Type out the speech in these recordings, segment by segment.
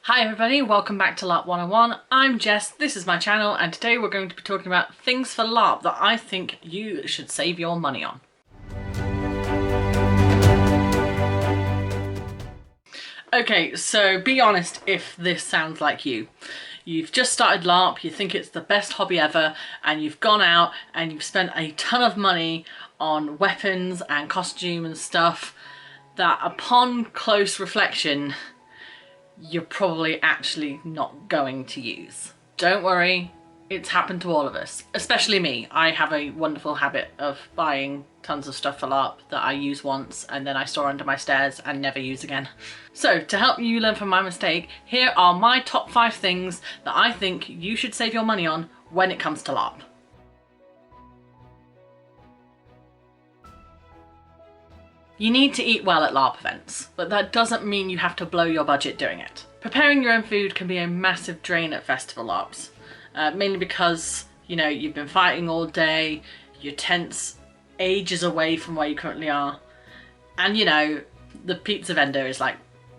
Hi everybody, welcome back to LARP 101. I'm Jess, this is my channel, and today we're going to be talking about things for LARP that I think you should save your money on. Okay, so be honest if this sounds like you. You've just started LARP, you think it's the best hobby ever, and you've gone out and you've spent a ton of money on weapons and costume and stuff that upon close reflection you're probably actually not going to use. Don't worry, it's happened to all of us, especially me. I have a wonderful habit of buying tons of stuff for LARP that I use once and then I store under my stairs and never use again. So to help you learn from my mistake, here are my top 5 things that I think you should save your money on when it comes to LARP. You need to eat well at LARP events, but that doesn't mean you have to blow your budget doing it. Preparing your own food can be a massive drain at festival LARPs, mainly because, you know, you've been fighting all day, your tent's ages away from where you currently are, and you know, the pizza vendor is like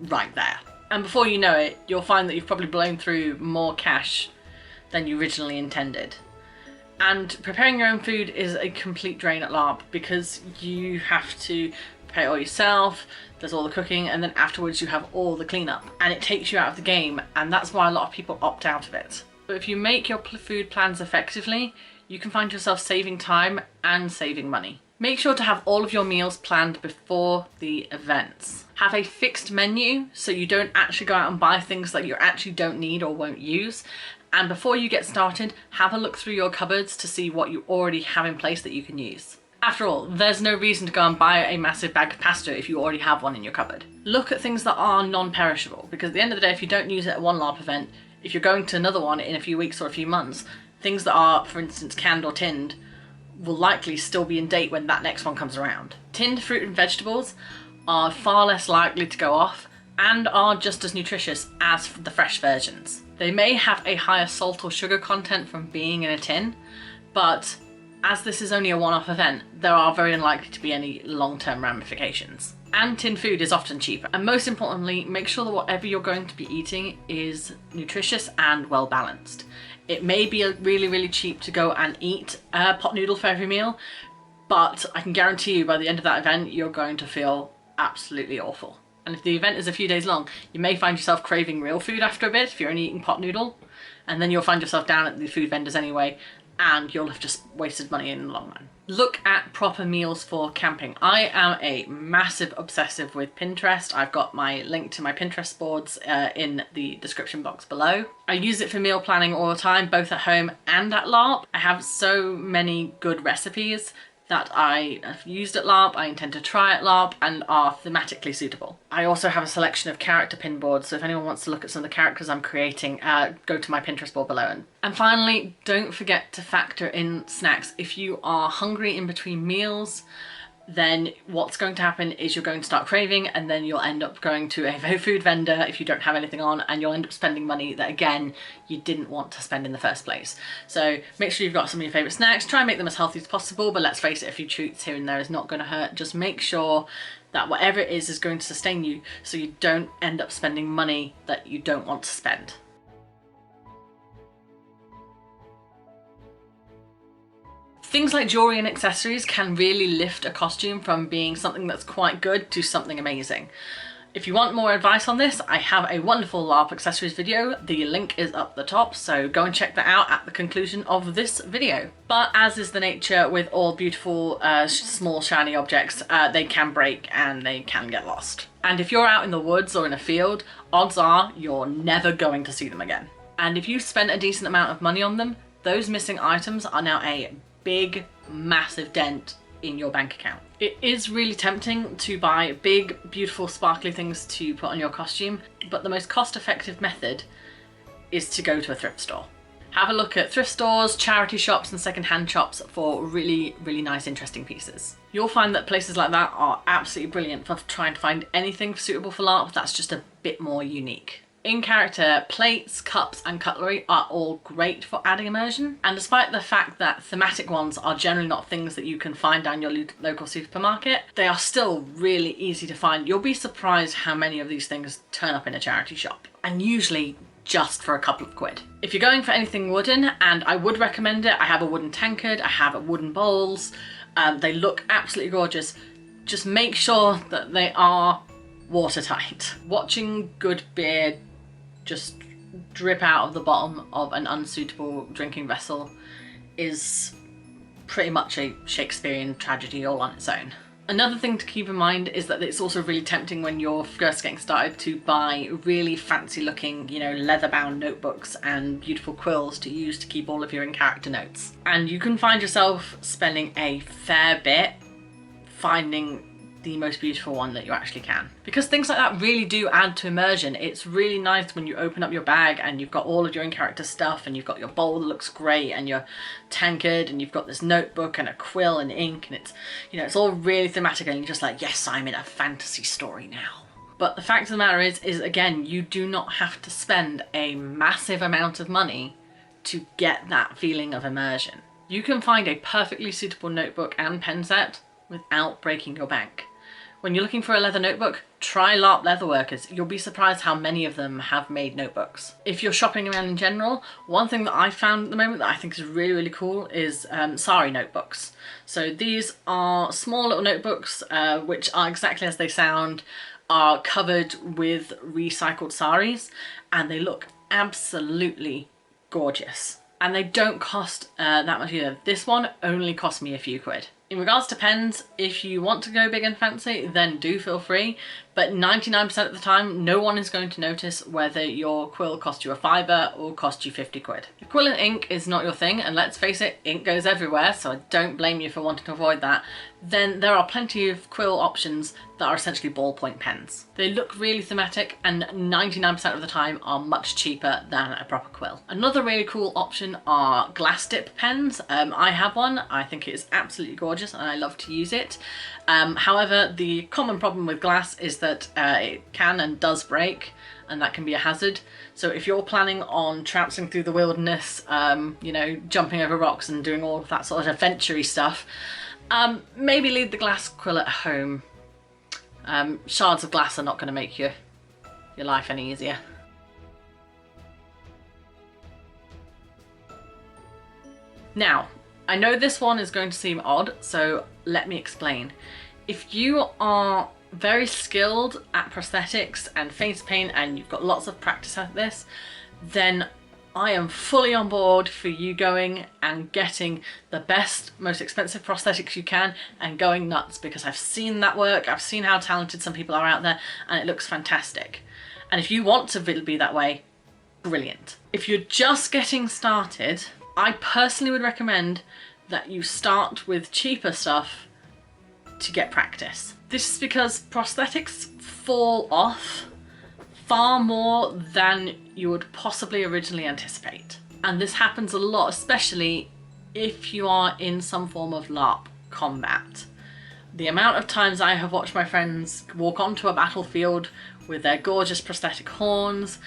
right there. And before you know it, you'll find that you've probably blown through more cash than you originally intended. And preparing your own food is a complete drain at LARP because you have to prepare it all yourself, there's all the cooking, and then afterwards you have all the cleanup, and it takes you out of the game, and that's why a lot of people opt out of it. But if you make your food plans effectively, you can find yourself saving time and saving money. Make sure to have all of your meals planned before the events. Have a fixed menu so you don't actually go out and buy things that you actually don't need or won't use. And before you get started, have a look through your cupboards to see what you already have in place that you can use. After all, there's no reason to go and buy a massive bag of pasta if you already have one in your cupboard. Look at things that are non-perishable, because at the end of the day, if you don't use it at one LARP event, if you're going to another one in a few weeks or a few months, things that are, for instance, canned or tinned will likely still be in date when that next one comes around. Tinned fruit and vegetables are far less likely to go off and are just as nutritious as the fresh versions. They may have a higher salt or sugar content from being in a tin, but as this is only a one-off event, there are very unlikely to be any long-term ramifications. And tinned food is often cheaper. And most importantly, make sure that whatever you're going to be eating is nutritious and well balanced. It may be really cheap to go and eat a pot noodle for every meal, but I can guarantee you by the end of that event, you're going to feel absolutely awful. And if the event is a few days long, you may find yourself craving real food after a bit if you're only eating pot noodle, and then you'll find yourself down at the food vendors anyway, and you'll have just wasted money in the long run. Look at proper meals for camping. I am a massive obsessive with Pinterest. I've got my link to my Pinterest boards in the description box below. I use it for meal planning all the time, both at home and at LARP. I have so many good recipes that I have used at LARP, I intend to try at LARP, and are thematically suitable. I also have a selection of character pin boards, so if anyone wants to look at some of the characters I'm creating, go to my Pinterest board below. And finally, don't forget to factor in snacks. If you are hungry in between meals, then what's going to happen is you're going to start craving, and then you'll end up going to a food vendor if you don't have anything on, and you'll end up spending money that, again, you didn't want to spend in the first place. So make sure you've got some of your favourite snacks. Try and make them as healthy as possible, but let's face it, a few treats here and there is not going to hurt. Just make sure that whatever it is going to sustain you, so you don't end up spending money that you don't want to spend. Things like jewellery and accessories can really lift a costume from being something that's quite good to something amazing. If you want more advice on this, I have a wonderful LARP accessories video. The link is up the top, so go and check that out at the conclusion of this video. But as is the nature with all beautiful, small shiny objects, they can break and they can get lost. And if you're out in the woods or in a field, odds are you're never going to see them again. And if you spent a decent amount of money on them, those missing items are now a big, massive dent in your bank account. It is really tempting to buy big, beautiful, sparkly things to put on your costume, but the most cost-effective method is to go to a thrift store. Have a look at thrift stores, charity shops, and second-hand shops for really nice, interesting pieces. You'll find that places like that are absolutely brilliant for trying to find anything suitable for LARP that's just a bit more unique. In character, plates, cups and cutlery are all great for adding immersion, and despite the fact that thematic ones are generally not things that you can find down your local supermarket, they are still really easy to find. You'll be surprised how many of these things turn up in a charity shop, and usually just for a couple of quid. If you're going for anything wooden, and I would recommend it, I have a wooden tankard, I have wooden bowls, they look absolutely gorgeous. Just make sure that they are watertight. Watching good beer just drip out of the bottom of an unsuitable drinking vessel is pretty much a Shakespearean tragedy all on its own. Another thing to keep in mind is that it's also really tempting when you're first getting started to buy really fancy looking, you know, leather bound notebooks and beautiful quills to use to keep all of your in-character notes. And you can find yourself spending a fair bit finding the most beautiful one that you actually can. Because things like that really do add to immersion. It's really nice when you open up your bag and you've got all of your in-character stuff and you've got your bowl that looks great and your tankard and you've got this notebook and a quill and ink and it's, you know, it's all really thematic and you're just like, yes, I'm in a fantasy story now. But the fact of the matter is again, you do not have to spend a massive amount of money to get that feeling of immersion. You can find a perfectly suitable notebook and pen set without breaking your bank. When you're looking for a leather notebook, try LARP Leatherworkers. You'll be surprised how many of them have made notebooks. If you're shopping around in general, one thing that I found at the moment that I think is really, really cool is sari notebooks. So these are small little notebooks, which are exactly as they sound, are covered with recycled saris, and they look absolutely gorgeous. And they don't cost that much either. This one only cost me a few quid. In regards to pens, if you want to go big and fancy, then do feel free, but 99% of the time, no one is going to notice whether your quill cost you a fiver or cost you 50 quid. If quill and ink is not your thing, and let's face it, ink goes everywhere, so I don't blame you for wanting to avoid that, then there are plenty of quill options that are essentially ballpoint pens. They look really thematic and 99% of the time are much cheaper than a proper quill. Another really cool option are glass dip pens. I have one, I think it is absolutely gorgeous and I love to use it. However, the common problem with glass is that it can and does break, and that can be a hazard. So if you're planning on trouncing through the wilderness, you know, jumping over rocks and doing all of that sort of adventure-y stuff, maybe leave the glass quill at home. Shards of glass are not going to make your life any easier. Now, I know this one is going to seem odd, so let me explain. If you are very skilled at prosthetics and face paint and you've got lots of practice at this, then I am fully on board for you going and getting the best, most expensive prosthetics you can and going nuts, because I've seen that work, I've seen how talented some people are out there, and it looks fantastic. And if you want to be that way, brilliant. If you're just getting started, I personally would recommend that you start with cheaper stuff to get practice. This is because prosthetics fall off far more than you would possibly originally anticipate. And this happens a lot, especially if you are in some form of LARP combat. The amount of times I have watched my friends walk onto a battlefield with their gorgeous prosthetic horns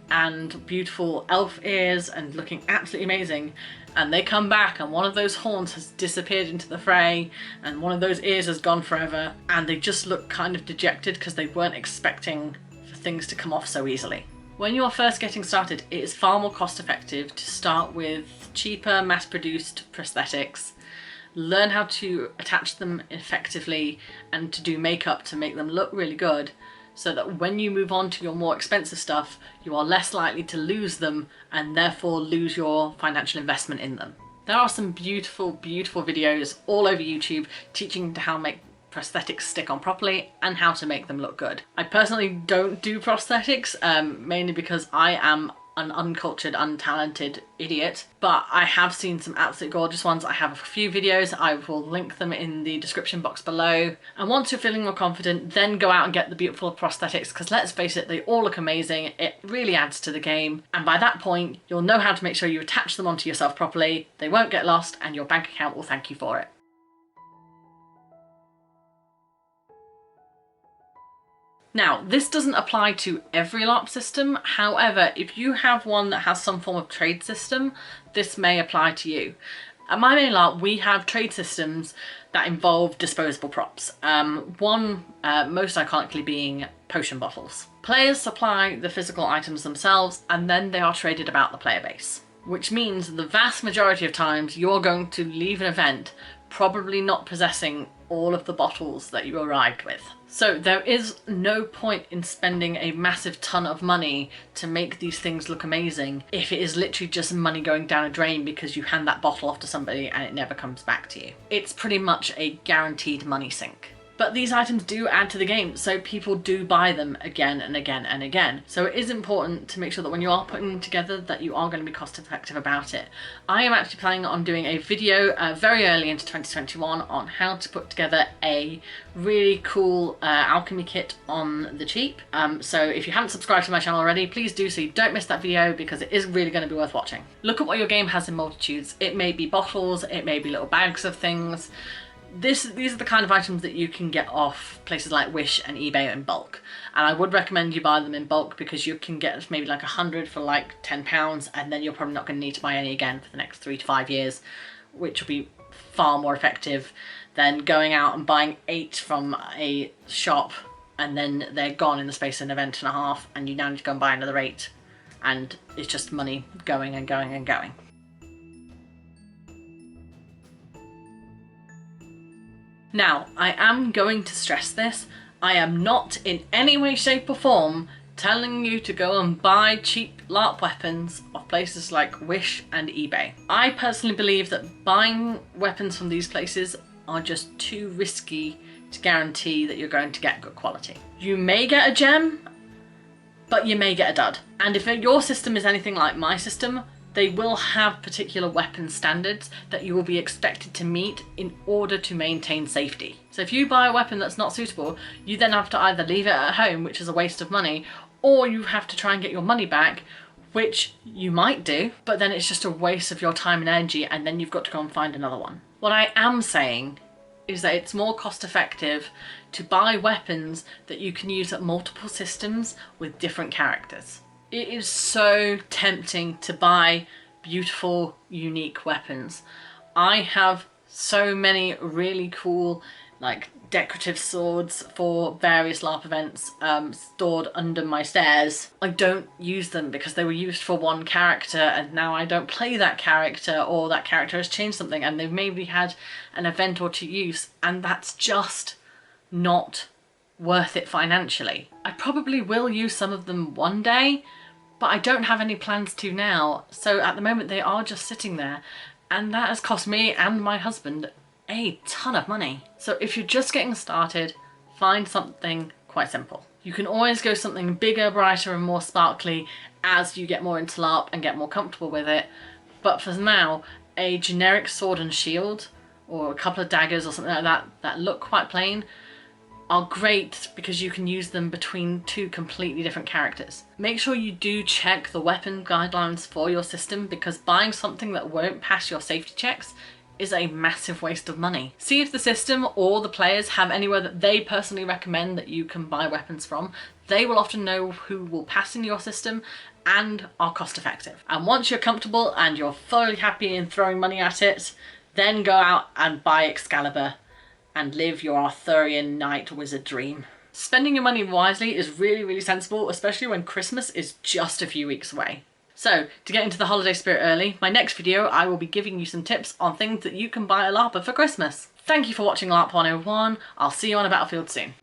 and beautiful elf ears and looking absolutely amazing, and they come back and one of those horns has disappeared into the fray and one of those ears has gone forever, and they just look kind of dejected because they weren't expecting for things to come off so easily. When you're first getting started, it is far more cost effective to start with cheaper mass-produced prosthetics, learn how to attach them effectively and to do makeup to make them look really good, so that when you move on to your more expensive stuff, you are less likely to lose them and therefore lose your financial investment in them. There are some beautiful, beautiful videos all over YouTube teaching how to make prosthetics stick on properly and how to make them look good. I personally don't do prosthetics, mainly because I am an uncultured, untalented idiot, but I have seen some absolutely gorgeous ones. I have a few videos, I will link them in the description box below. And once you're feeling more confident, then go out and get the beautiful prosthetics, because let's face it, they all look amazing. It really adds to the game. And by that point, you'll know how to make sure you attach them onto yourself properly, they won't get lost, and your bank account will thank you for it. Now, this doesn't apply to every LARP system. However, if you have one that has some form of trade system, this may apply to you. At my main LARP, we have trade systems that involve disposable props. One most iconically being potion bottles. Players supply the physical items themselves and then they are traded about the player base, which means the vast majority of times you're going to leave an event probably not possessing all of the bottles that you arrived with. So there is no point in spending a massive ton of money to make these things look amazing if it is literally just money going down a drain because you hand that bottle off to somebody and it never comes back to you. It's pretty much a guaranteed money sink. But these items do add to the game, so people do buy them again and again and again. So it is important to make sure that when you are putting them together that you are going to be cost effective about it. I am actually planning on doing a video very early into 2021 on how to put together a really cool alchemy kit on the cheap. So if you haven't subscribed to my channel already, please do so you don't miss that video because it is really going to be worth watching. Look at what your game has in multitudes. It may be bottles, it may be little bags of things. These are the kind of items that you can get off places like Wish and eBay in bulk. And I would recommend you buy them in bulk because you can get maybe like 100 for like £10 and then you're probably not going to need to buy any again for the next 3 to 5 years, which will be far more effective than going out and buying 8 from a shop and then they're gone in the space of an event and a half and you now need to go and buy another 8 and it's just money going and going and going. Now, I am going to stress this, I am not in any way, shape or form telling you to go and buy cheap LARP weapons off places like Wish and eBay. I personally believe that buying weapons from these places are just too risky to guarantee that you're going to get good quality. You may get a gem, but you may get a dud. And if your system is anything like my system, they will have particular weapon standards that you will be expected to meet in order to maintain safety. So if you buy a weapon that's not suitable, you then have to either leave it at home, which is a waste of money, or you have to try and get your money back, which you might do, but then it's just a waste of your time and energy and then you've got to go and find another one. What I am saying is that it's more cost effective to buy weapons that you can use at multiple systems with different characters. It is so tempting to buy beautiful, unique weapons. I have so many really cool, like decorative swords for various LARP events stored under my stairs. I don't use them because they were used for one character and now I don't play that character or that character has changed something and they've maybe had an event or two use and that's just not worth it financially. I probably will use some of them one day, but I don't have any plans to now, so at the moment they are just sitting there and that has cost me and my husband a ton of money. So if you're just getting started, find something quite simple. You can always go something bigger, brighter and more sparkly as you get more into LARP and get more comfortable with it, but for now a generic sword and shield or a couple of daggers or something like that that look quite plain are great because you can use them between 2 completely different characters. Make sure you do check the weapon guidelines for your system because buying something that won't pass your safety checks is a massive waste of money. See if the system or the players have anywhere that they personally recommend that you can buy weapons from. They will often know who will pass in your system and are cost effective. And once you're comfortable and you're thoroughly happy in throwing money at it, then go out and buy Excalibur and live your Arthurian knight wizard dream. Spending your money wisely is really, really sensible, especially when Christmas is just a few weeks away. So, to get into the holiday spirit early, my next video I will be giving you some tips on things that you can buy a LARPer for Christmas. Thank you for watching LARP 101, I'll see you on a battlefield soon.